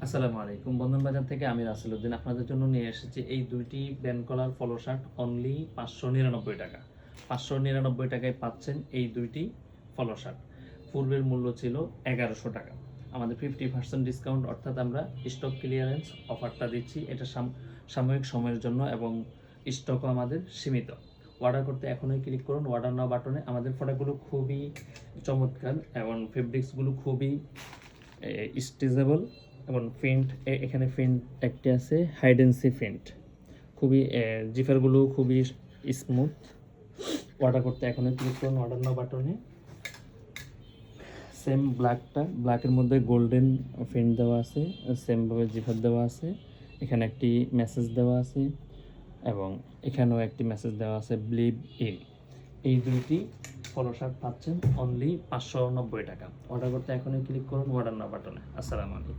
আসসালামু আলাইকুম। বন্ধন বাজার থেকে আমি রাসেল উদ্দিন আপনাদের জন্য নিয়ে এসেছি এই দুইটি ব্যান্ড কলার পলো শার্ট অনলি 599 টাকা। 599 টাকায় পাচ্ছেন এই দুইটি পলো শার্ট। পূর্বের মূল্য ছিল 1100 টাকা। আমাদের 50% ডিসকাউন্ট, অর্থাৎ আমরা স্টক ক্লিয়ারেন্স অফারটা দিচ্ছি। এটা সাময়িক সময়ের জন্য এবং স্টকও আমাদের সীমিত। অর্ডার করতে এখনই ক্লিক করুন অর্ডার নাও বাটনে। আমাদের প্রোডাক্টগুলো খুবই চমৎকার এবং ফেব্রিক্সগুলো খুবই স্ট্রেচেবল এবং প্রিন্ট, এখানে প্রিন্ট একটি আছে হাইডেন্সি প্রিন্ট, খুবই জিফারগুলো খুবই স্মুথ। অর্ডার করতে এখনই ক্লিক করুন অর্ডার নাও বাটনে। সেম ব্ল্যাকের মধ্যে গোল্ডেন প্রিন্ট দেওয়া আছে, সেমভাবে জিফার দেওয়া আছে। এখানে একটি মেসেজ দেওয়া আছে এবং এখানেও একটি মেসেজ দেওয়া আছে বিলিভ ইন। এই দুইটি পলো শার্ট পাচ্ছেন অনলি 590 টাকা। অর্ডার করতে এখনই ক্লিক করুন অর্ডার নাও বাটনে। আসসালামু আলাইকুম।